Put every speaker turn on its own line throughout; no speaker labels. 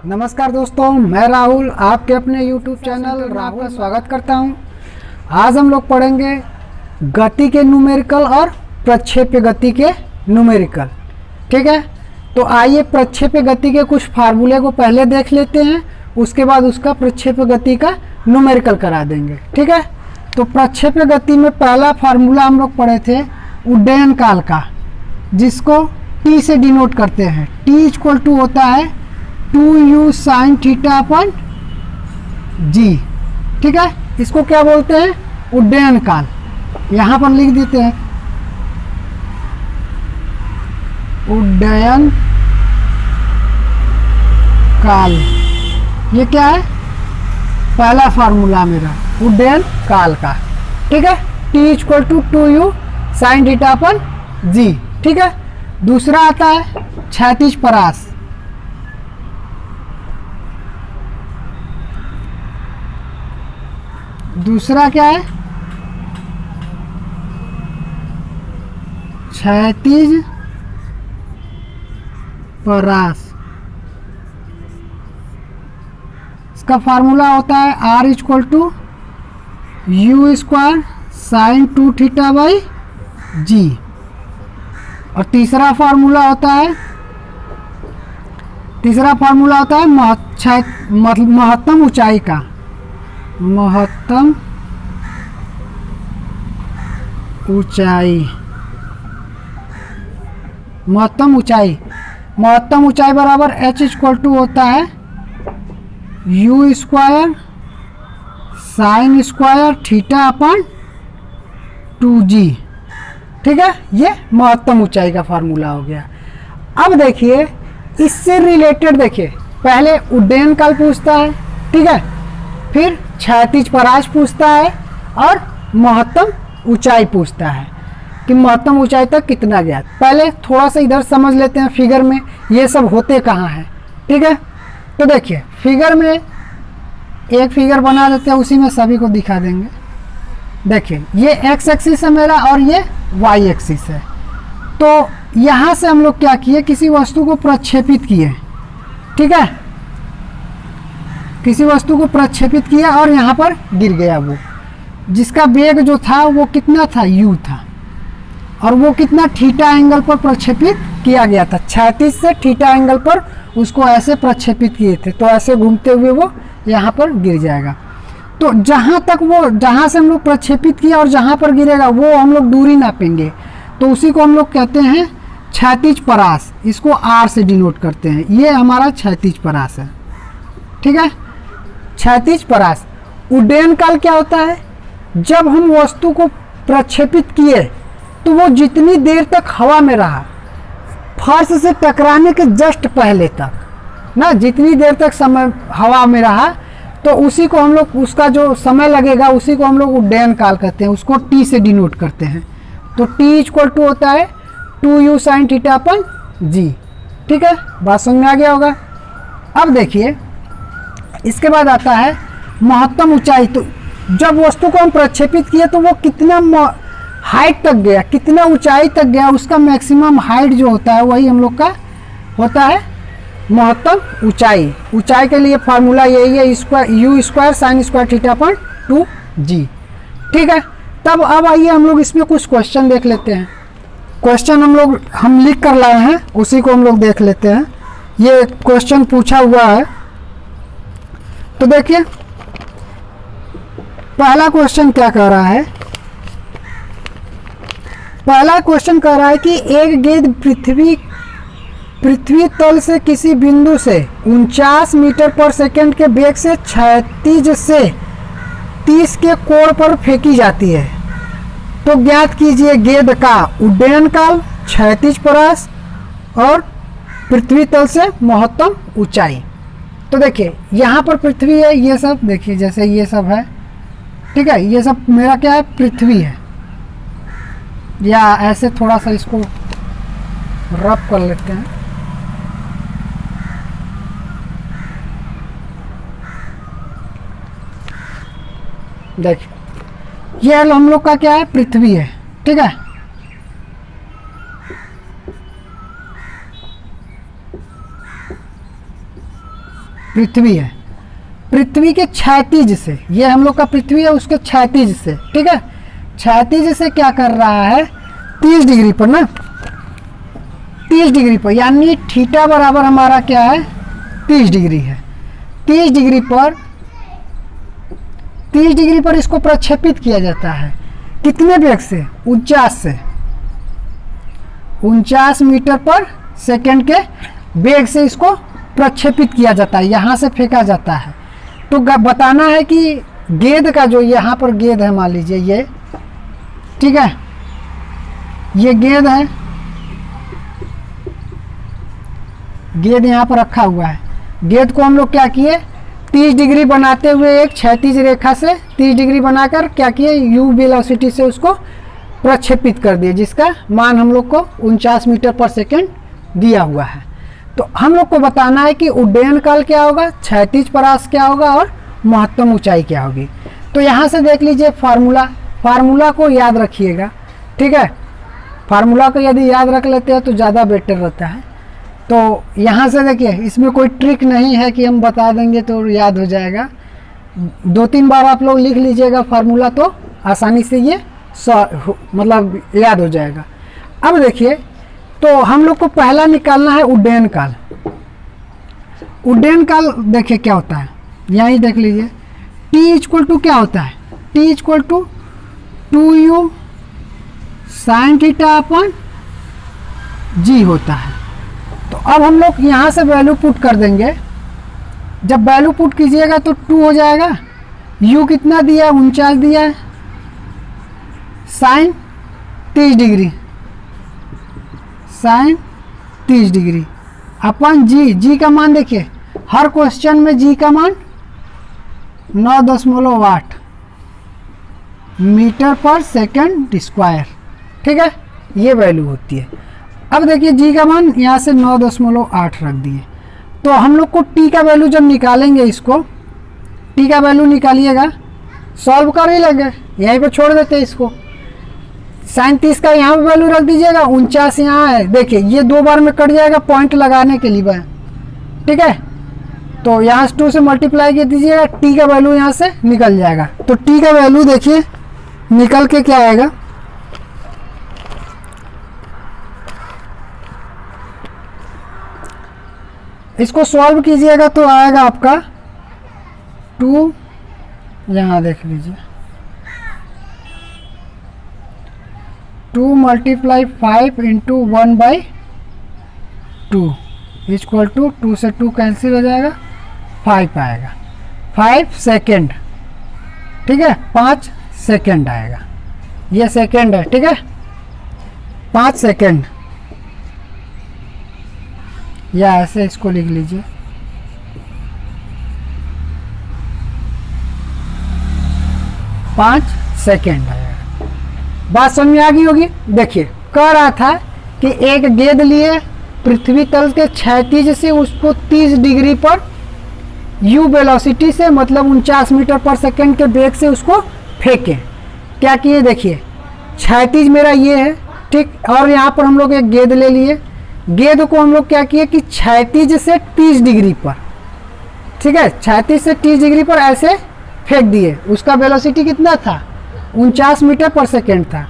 नमस्कार दोस्तों, मैं राहुल आपके अपने YouTube चैनल राहुल का स्वागत करता हूं। आज हम लोग पढ़ेंगे गति के न्यूमेरिकल और प्रक्षेप्य गति के न्यूमेरिकल। ठीक है, तो आइए प्रक्षेप्य गति के कुछ फार्मूले को पहले देख लेते हैं, उसके बाद उसका प्रक्षेप्य गति का न्यूमेरिकल करा देंगे। ठीक है, तो प्रक्षेप्य गति में पहला फार्मूला हम लोग पढ़े थे उड्डयन काल का, जिसको T से डिनोट करते हैं। T इक्वल टू होता है 2u sin theta upon g। ठीक है, इसको क्या बोलते हैं? उड्डयन काल। यहाँ पर लिख देते हैं उड्डयन काल। ये क्या है? पहला फार्मूला मेरा उड्डयन काल का। ठीक है, T equal to 2u sin theta upon g। ठीक है, दूसरा आता है क्षैतिज परास। दूसरा क्या है? क्षैतिज परास। इसका फार्मूला होता है R equal to u square sine 2 theta by g. और तीसरा फार्मूला होता है महत्तम ऊंचाई का। महत्तम ऊंचाई बराबर H इक्वल टू होता है you square sine square theta upon 2g। ठीक है, ये महत्तम ऊंचाई का फार्मूला हो गया। अब देखिए, इससे रिलेटेड देखिए, पहले उड्डयन काल पूछता है, ठीक है, फिर क्षैतिज परास पूछता है और महत्तम ऊंचाई पूछता है कि महत्तम ऊंचाई तक कितना गया। पहले थोड़ा सा इधर समझ लेते हैं फिगर में ये सब होते कहाँ हैं। ठीक है, तो देखिए फिगर में एक फिगर बना देते हैं, उसी में सभी को दिखा देंगे। देखिए ये एक्स एक्सिस है मेरा और ये वाई एक्सिस है। तो यहाँ से हम लोग क्या किए, किसी वस्तु को प्रक्षेपित किए। ठीक है, किसी वस्तु को प्रक्षेपित किया और यहाँ पर गिर गया। वो जिसका वेग जो था वो कितना था? u था। और वो कितना थीटा एंगल पर प्रक्षेपित किया गया था? क्षैतिज से थीटा एंगल पर उसको ऐसे प्रक्षेपित किए थे, तो ऐसे घूमते हुए वो यहाँ पर गिर जाएगा। तो जहाँ से हम लोग प्रक्षेपित किया और जहाँ पर गिरेगा वो हम लोग दूरी नापेंगे, तो उसी को हम लोग कहते हैं क्षैतिज परास। इसको R से डिनोट करते हैं। ये हमारा क्षैतिज परास है। ठीक है, क्षैतिज परास। उड्डयन काल क्या होता है? जब हम वस्तु को प्रक्षेपित किए तो वो जितनी देर तक हवा में रहा, फर्श से टकराने के जस्ट पहले तक ना, जितनी देर तक समय हवा में रहा, तो उसी को हम लोग, उसका जो समय लगेगा उसी को हम लोग उड्डयन काल कहते हैं। उसको T से डिनोट करते हैं। तो T इक्वल टू होता है 2u sin theta upon g। ठीक है, बात समझ में आ गया होगा। अब देखिए, इसके बाद आता है महत्तम ऊंचाई। तो जब वस्तु को हम प्रक्षेपित किए तो वो कितना हाइट तक गया, कितना ऊंचाई तक गया, उसका मैक्सिमम हाइट जो होता है वही हम लोग का होता है महत्तम ऊंचाई। ऊंचाई के लिए फार्मूला यही है, you square sine square theta upon 2g। ठीक है, तब अब आइए हम लोग इसमें कुछ क्वेश्चन देख लेते हैं। क्वेश्चन हम लिख कर लाए हैं, उसी को हम लोग देख लेते हैं। ये क्वेश्चन पूछा हुआ है, तो देखिए पहला क्वेश्चन क्या कह रहा है। पहला क्वेश्चन कह रहा है कि एक गेंद पृथ्वी तल से किसी बिंदु से 49 मीटर पर सेकंड के वेग से क्षैतिज से 30 के कोण पर फेंकी जाती है। तो ज्ञात कीजिए गेंद का उड्डयन काल, क्षैतिज परास और पृथ्वी तल से महत्तम ऊंचाई। तो देखिए यहाँ पर पृथ्वी है, ये सब देखिए जैसे ये सब है। ठीक है, ये सब मेरा क्या है? पृथ्वी है। या ऐसे थोड़ा सा इसको रब कर लेते हैं। देखिए ये हम लोग का क्या है? पृथ्वी है। ठीक है, पृथ्वी है, पृथ्वी के क्षैतिज से, ये हम लोग का पृथ्वी है उसके क्षैतिज से, ठीक है, क्षैतिज से क्या कर रहा है 30 डिग्री पर ना, 30 डिग्री पर, यानी थीटा बराबर हमारा क्या है 30 डिग्री है। 30 डिग्री पर, 30 डिग्री पर इसको प्रक्षेपित किया जाता है कितने वेग से, 49 से, 49 मीटर पर सेकंड के वेग से इसको प्रक्षेपित किया जाता है, यहाँ से फेंका जाता है। तो बताना है कि गेंद का जो यहाँ पर गेंद है, मान लीजिए ये, ठीक है, ये गेंद है, गेंद यहाँ पर रखा हुआ है, गेंद को हम लोग क्या किए 30 डिग्री बनाते हुए एक क्षैतिज रेखा से 30 डिग्री बनाकर क्या किए u वेलोसिटी से उसको प्रक्षेपित कर दिए, जिसका मान हम लोग को 49 मीटर पर सेकंड दिया हुआ है। तो हम लोग को बताना है कि उड्डयन काल क्या होगा, क्षैतिज परास क्या होगा और महत्तम ऊंचाई क्या होगी। तो यहाँ से देख लीजिए फार्मूला को याद रखिएगा, ठीक है, फार्मूला को यदि याद रख लेते हैं तो ज़्यादा बेटर रहता है। तो यहाँ से देखिए, इसमें कोई ट्रिक नहीं है कि हम बता देंगे तो याद हो जाएगा, 2-3 बार आप लोग लिख लीजिएगा फार्मूला तो आसानी से ये मतलब याद हो जाएगा। अब देखिए, तो हम लोग को पहला निकालना है उड्डयन काल। उड्डयन काल देखिए क्या होता है, यहीं देख लीजिए, t इक्वल टू क्या होता है, t equal to 2u sine theta upon g होता है। तो अब हम लोग यहाँ से वैल्यू पुट कर देंगे, जब वैल्यू पुट कीजिएगा तो 2 हो जाएगा, u कितना दिया है 49 दिया है, साइन 30 डिग्री, साइन 30 डिग्री अपन जी का मान देखिए, हर क्वेश्चन में जी का मान 9.8 मीटर पर सेकंड स्क्वायर, ठीक है, ये वैल्यू होती है। अब देखिए जी का मान यहाँ से 9.8 रख दिए। तो हम लोग को टी का वैल्यू जब निकालेंगे, इसको टी का वैल्यू निकालिएगा, सॉल्व कर ही लगे, यहीं पे छोड़ देते हैं इसको। साइन 30 का यहाँ पे वैल्यू रख दीजिएगा, 49 यहाँ है, देखिए ये 2 बार में कट जाएगा पॉइंट लगाने के लिए, ठीक है। तो यहाँ 2 से मल्टीप्लाई कर दीजिएगा, टी का वैल्यू यहाँ से निकल जाएगा। तो टी का वैल्यू देखिए निकल के क्या आएगा, इसको सॉल्व कीजिएगा तो आएगा आपका 2, यहाँ देख लीजिए 2 मल्टीप्लाई 5 इंटू 1/2 इक्वल टू 2 से 2 कैंसिल हो जाएगा, 5 आएगा, 5 सेकेंड, ठीक है, 5 सेकेंड आएगा, ये सेकेंड है, ठीक है, 5 सेकेंड, या ऐसे इसको लिख लीजिए, पाँच सेकेंड आएगा। बात समझ में आ गई होगी। देखिए कह रहा था कि एक गेंद लिए पृथ्वी तल के क्षैतिज से उसको 30 डिग्री पर u वेलोसिटी से, मतलब 49 मीटर पर सेकेंड के वेग से उसको फेंके। क्या किए देखिए, क्षैतिज मेरा ये है, ठीक, और यहाँ पर हम लोग एक गेंद ले लिए, गेंद को हम लोग क्या किए कि क्षैतिज से 30 डिग्री पर, ठीक है, क्षैतिज से 30 डिग्री पर ऐसे फेंक दिए। उसका वेलोसिटी कितना था, 49 मीटर पर सेकेंड था।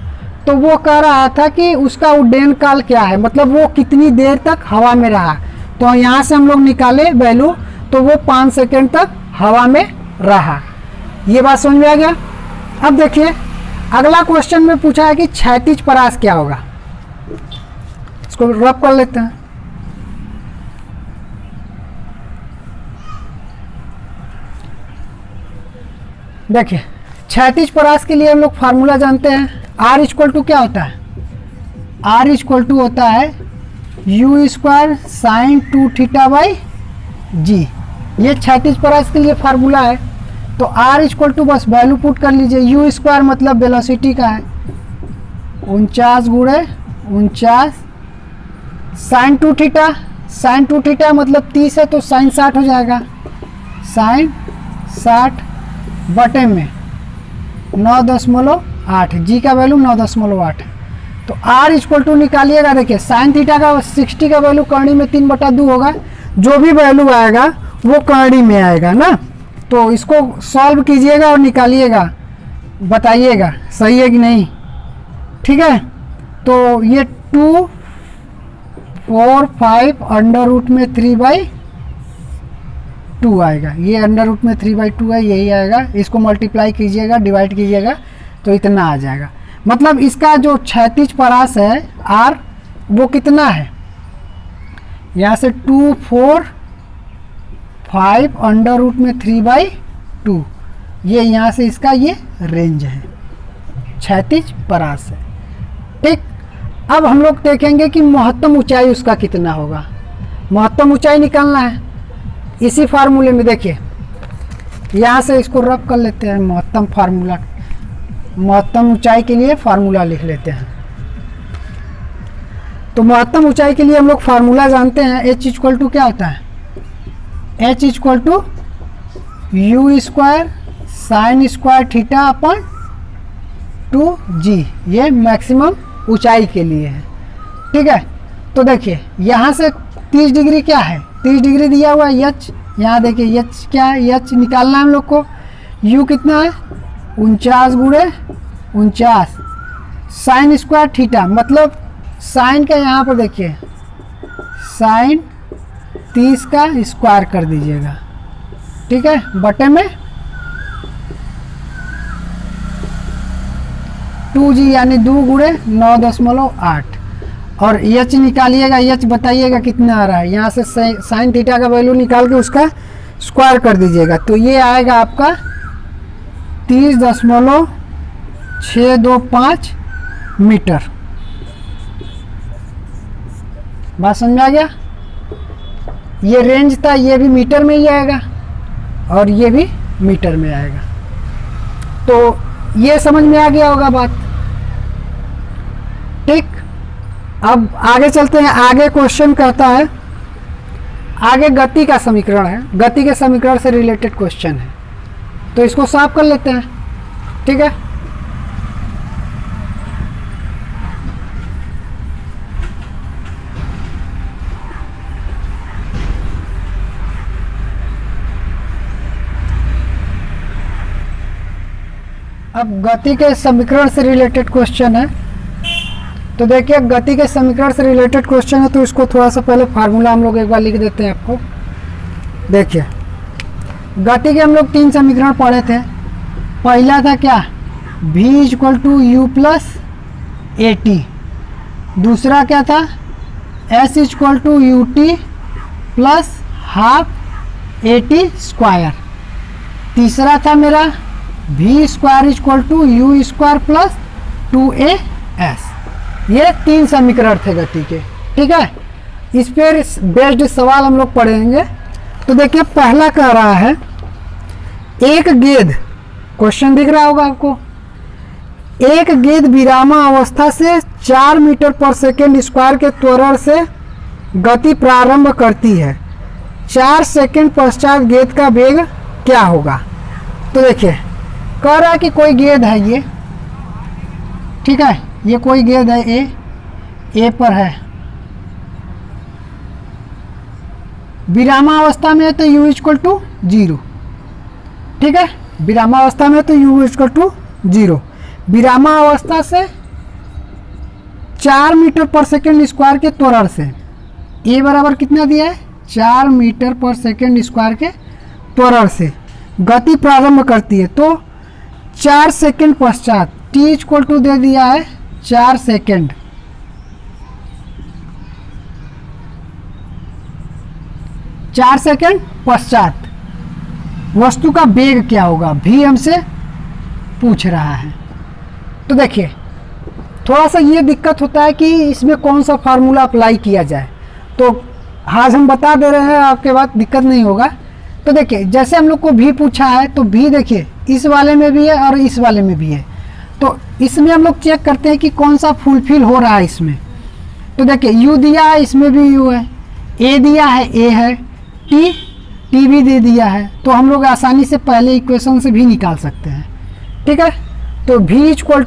तो वो कह रहा था कि उसका उड्डयन काल क्या है, मतलब वो कितनी देर तक हवा में रहा। तो यहाँ से हम लोग निकाले वैल्यू, तो वो 5 सेकेंड तक हवा में रहा। ये बात समझ में आ गया। अब देखिए अगला क्वेश्चन में पूछा है कि क्षैतिज परास क्या होगा, इसको रब कर लेते हैं। देखिए क्षैतिज परास के लिए हम लोग फार्मूला जानते हैं, R इक्वल टू क्या होता है, R इक्वल टू होता है u square sine 2 theta by g. ये क्षैतिज परास के लिए फार्मूला है। तो R इक्वल टू बस वैल्यू पुट कर लीजिए, u स्क्वायर मतलब वेलोसिटी का है, 49 गुणे 49 साइन 2 थीटा, साइन 2 थीटा मतलब 30 है तो साइन 60 हो जाएगा, साइन 60 बटे में 9.8, जी का वैल्यू 9.8 है। तो R इक्वल टू निकालिएगा। देखिए साइन थीटा का 60 का वैल्यू करनी में 3/2 होगा, जो भी वैल्यू आएगा वो करड़ी में आएगा ना। तो इसको सॉल्व कीजिएगा और निकालिएगा, बताइएगा सही है कि नहीं। ठीक है, तो ये 2 4 5 अंडर रूट में 3/2 आएगा। ये अंडर रूट में 3/2 है, यही आएगा। इसको मल्टीप्लाई कीजिएगा, डिवाइड कीजिएगा तो इतना आ जाएगा। मतलब इसका जो क्षैतिज परास है r वो कितना है, यहाँ से 2 4 5 अंडर रूट में 3/2, ये यहाँ से इसका ये रेंज है, क्षैतिज परास है। ठीक, अब हम लोग देखेंगे कि महत्तम ऊंचाई उसका कितना होगा। महत्तम ऊंचाई निकालना है इसी फार्मूले में। देखिए यहाँ से इसको रब कर लेते हैं, महत्तम फार्मूला, महत्तम ऊंचाई के लिए फार्मूला लिख लेते हैं। तो महत्तम ऊंचाई के लिए हम लोग फार्मूला जानते हैं, h इक्वल टू क्या होता है, h equal to u square sine square theta upon 2g, ये मैक्सिमम ऊंचाई के लिए है। ठीक है, तो देखिए यहाँ से 30 डिग्री क्या है, 30 डिग्री दिया हुआ है h, यहाँ देखिए h क्या है, h निकालना है हम लोग को। u कितना है 49 गुणे 49 साइन स्क्वायर थीटा, मतलब साइन का यहाँ पर देखिए साइन 30 का स्क्वायर कर दीजिएगा। ठीक है, बटे में 2g यानी 2 गुणे 9.8 और h निकालिएगा, h बताइएगा कितना आ रहा है। यहाँ से साइन थीटा का वैल्यू निकाल के उसका स्क्वायर कर दीजिएगा, तो ये आएगा आपका 30.625 मीटर। बात समझ में आ गया। ये रेंज था, ये भी मीटर में ही आएगा और ये भी मीटर में आएगा। तो ये समझ में आ गया होगा बात। ठीक, अब आगे चलते हैं। आगे क्वेश्चन कहता है, आगे गति का समीकरण है, गति के समीकरण से रिलेटेड क्वेश्चन है, तो इसको साफ कर लेते हैं। ठीक है, अब गति के समीकरण से रिलेटेड क्वेश्चन है। तो देखिए गति के समीकरण से रिलेटेड क्वेश्चन है, तो इसको थोड़ा सा पहले फार्मूला हम लोग एक बार लिख देते हैं आपको। देखिए गति के हम लोग 3 समीकरण पढ़े थे। पहला था क्या, v equal to u plus a t. दूसरा क्या था, s equal to u t plus half a t square. तीसरा था मेरा v square equal to u square plus 2as। ये 3 समीकरण थे गति के। ठीक है, इस पर बेस्ड सवाल हम लोग पढ़ेंगे। तो देखिए पहला कह रहा है, एक गेंद, क्वेश्चन दिख रहा होगा आपको, एक गेंद विरामा अवस्था से 4 मीटर पर सेकेंड स्क्वायर के त्वरण से गति प्रारंभ करती है। 4 सेकेंड पश्चात गेंद का वेग क्या होगा। तो देखिए कह रहा है कि कोई गेंद है ये, ठीक है, ये कोई गेंद है ए पर है, विरामा अवस्था में है तो u इक्वल टू 0। ठीक है, विरामा अवस्था में है तो u इक्वल टू 0। विरामा अवस्था से 4 मीटर पर सेकेंड स्क्वायर के त्वरण से a बराबर कितना दिया है, 4 मीटर पर सेकेंड स्क्वायर के त्वरण से गति प्रारंभ करती है। तो 4 सेकेंड पश्चात t इक्वल टू दे दिया है 4 सेकेंड। चार सेकेंड पश्चात वस्तु का वेग क्या होगा, भी हमसे पूछ रहा है। तो देखिए थोड़ा सा ये दिक्कत होता है कि इसमें कौन सा फार्मूला अप्लाई किया जाए, तो आज हम बता दे रहे हैं, आपके बाद दिक्कत नहीं होगा। तो देखिए जैसे हम लोग को भी पूछा है, तो भी देखिए इस वाले में भी है और इस वाले में भी है, तो इसमें हम लोग चेक करते हैं कि कौन सा फुलफिल हो रहा है इसमें। तो देखिए u दिया है, इसमें भी u है, a दिया है, a है, t भी दे दिया है, तो हम लोग आसानी से पहले इक्वेशन से भी निकाल सकते हैं। ठीक है, तो v equal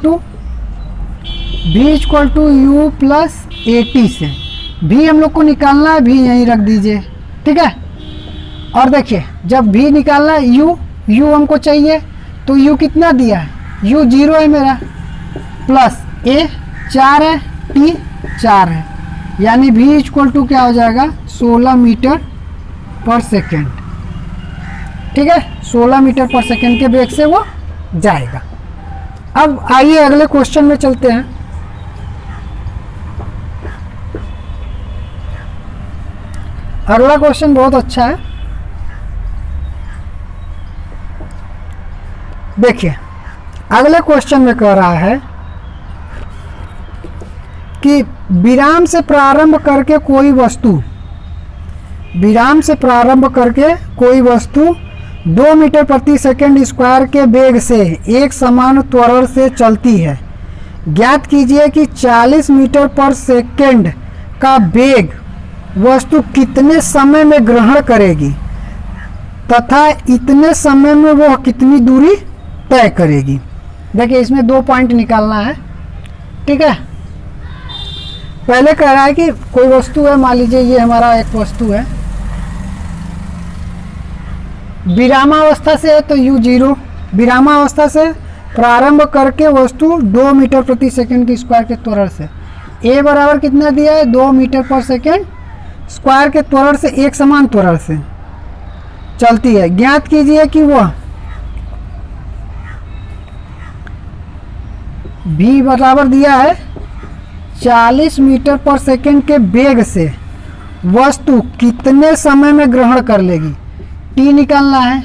to u plus a t से भी हम लोग को निकालना है, भी यहीं रख दीजिए। ठीक है, और देखिए जब भी निकालना है u हमको चाहिए, तो u कितना दिया है, u 0 है मेरा, प्लस a 4 है, t 4 है, यानी v इक्वल टू क्या हो जाएगा 16 मीटर पर सेकेंड। ठीक है, 16 मीटर पर सेकेंड के वेग से वो जाएगा। अब आइए अगले क्वेश्चन में चलते हैं। अगला क्वेश्चन बहुत अच्छा है। देखिए अगले क्वेश्चन में कह रहा है कि विराम से प्रारंभ करके कोई वस्तु 2 मीटर प्रति सेकंड स्क्वायर के वेग से एक समान त्वरण से चलती है। ज्ञात कीजिए कि 40 मीटर पर सेकंड का वेग वस्तु कितने समय में ग्रहण करेगी तथा इतने समय में वह कितनी दूरी तय करेगी। देखिए इसमें 2 पॉइंट निकालना है। ठीक है, पहले कह रहा है कि कोई वस्तु है, मान लीजिए ये हमारा एक वस्तु है, विरामावस्था से है तो u 0, विरामावस्था से प्रारंभ करके वस्तु 2 मीटर प्रति सेकंड के स्क्वायर के त्वरण से, a बराबर कितना दिया है 2 मीटर पर सेकंड स्क्वायर के त्वरण से एक समान त्वरण से चलती है। ज्ञात कीजिए कि वह v बराबर दिया है 40 मीटर पर सेकंड के वेग से वस्तु कितने समय में ग्रहण कर लेगी, t निकालना है।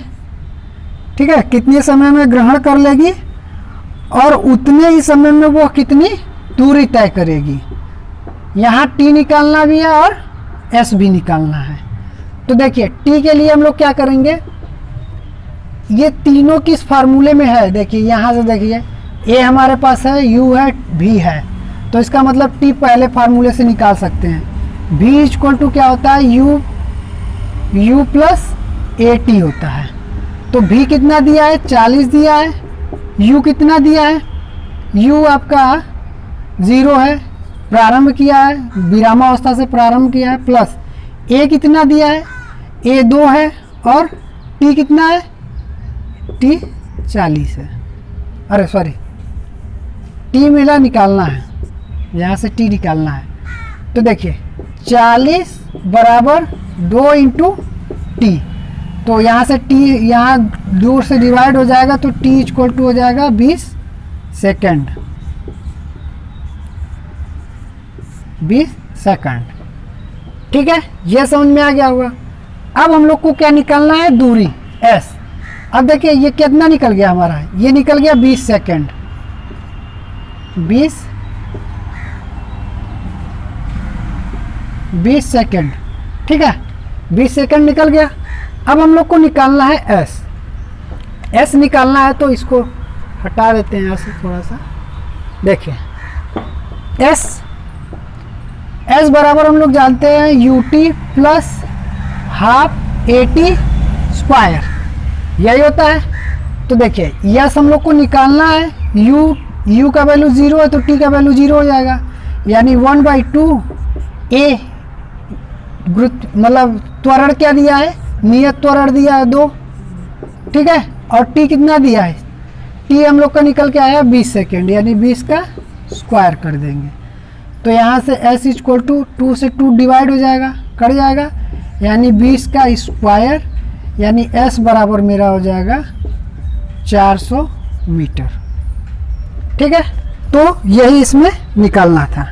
ठीक है, कितने समय में ग्रहण कर लेगी और उतने ही समय में वो कितनी दूरी तय करेगी। यहाँ t निकालना भी है और s भी निकालना है। तो देखिए t के लिए हम लोग क्या करेंगे, ये तीनों किस फार्मूले में है, देखिए यहाँ से देखिए a हमारे पास है, u है, v है, तो इसका मतलब t पहले फार्मूले से निकाल सकते हैं। v इक्वल टू क्या होता है u प्लस at होता है। तो v कितना दिया है 40 दिया है, u कितना दिया है, u आपका 0 है, प्रारंभ किया है, विरामावस्था से प्रारंभ किया है, प्लस a कितना दिया है, a 2 है, और t कितना है, t 40 है। अरे सॉरी, t मेरा निकालना है, यहाँ से t निकालना है। तो देखिए 40 बराबर 2 इंटू टी, तो यहाँ से t यहाँ 2 से डिवाइड हो जाएगा, तो t इक्वल टू हो जाएगा 20 सेकेंड, 20 सेकंड। ठीक है, ये समझ में आ गया होगा। अब हम लोग को क्या निकालना है, दूरी s। अब देखिए ये कितना निकल गया हमारा, ये निकल गया 20 सेकंड, 20 सेकंड। ठीक है, 20 सेकंड निकल गया। अब हम लोग को निकालना है s निकालना है, तो इसको हटा देते हैं यहाँ से थोड़ा सा। देखिए s बराबर हम लोग जानते हैं ut plus half at square, यही होता है। तो देखिए यस हम लोग को निकालना है, u का वैल्यू 0 है तो t का वैल्यू 0 हो जाएगा, यानी 1/2 a मतलब त्वरण क्या दिया है, नियत त्वरण दिया है 2। ठीक है, और t कितना दिया है, t हम लोग का निकल के आया 20 सेकेंड, यानी 20 का स्क्वायर कर देंगे। तो यहाँ से s इक्वल टू 2 से 2 डिवाइड हो जाएगा, कट जाएगा, यानी 20 का स्क्वायर, यानी s बराबर मेरा हो जाएगा 400 मीटर। ठीक है, तो यही इसमें निकालना था।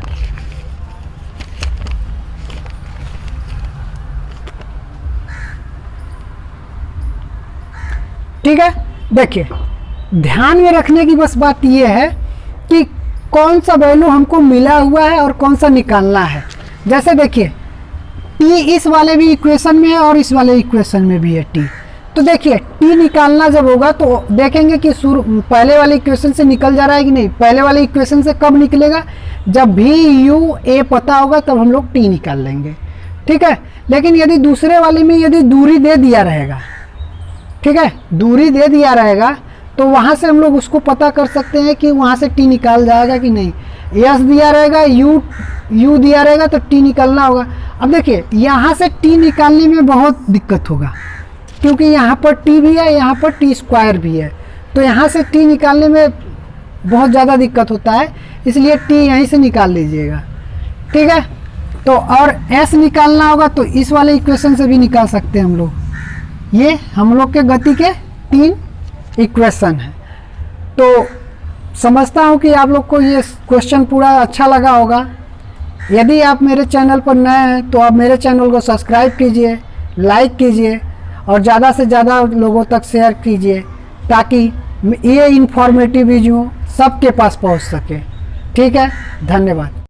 ठीक है, देखिए ध्यान में रखने की बस बात यह है कि कौन सा वैल्यू हमको मिला हुआ है और कौन सा निकालना है। जैसे देखिए t इस वाले भी इक्वेशन में है और इस वाले इक्वेशन में भी है t। तो देखिए t निकालना जब होगा तो देखेंगे कि पहले वाले इक्वेशन से निकल जा रहा है कि नहीं। पहले वाले इक्वेशन से कब निकलेगा, जब भी u a पता होगा तब हम लोग t निकाल लेंगे। ठीक है, लेकिन यदि दूसरे वाले में यदि दूरी दे दिया रहेगा, ठीक है, दूरी दे दिया रहेगा, तो वहाँ से हम लोग उसको पता कर सकते हैं कि वहाँ से t निकाल जाएगा कि नहीं। s दिया रहेगा, u दिया रहेगा तो t निकालना होगा। अब देखिए यहाँ से t निकालने में बहुत दिक्कत होगा, क्योंकि यहाँ पर टी भी है, यहाँ पर टी स्क्वायर भी है, तो यहाँ से टी निकालने में बहुत ज़्यादा दिक्कत होता है, इसलिए टी यहीं से निकाल लीजिएगा। ठीक है, तो और एस निकालना होगा तो इस वाले इक्वेशन से भी निकाल सकते हैं हम लोग। ये हम लोग के गति के 3 इक्वेशन हैं। तो समझता हूँ कि आप लोग को ये क्वेश्चन पूरा अच्छा लगा होगा। यदि आप मेरे चैनल पर नए हैं तो आप मेरे चैनल को सब्सक्राइब कीजिए, लाइक कीजिए और ज़्यादा से ज़्यादा लोगों तक शेयर कीजिए, ताकि ये इन्फॉर्मेटिव वीडियो सबके पास पहुंच सके। ठीक है, धन्यवाद।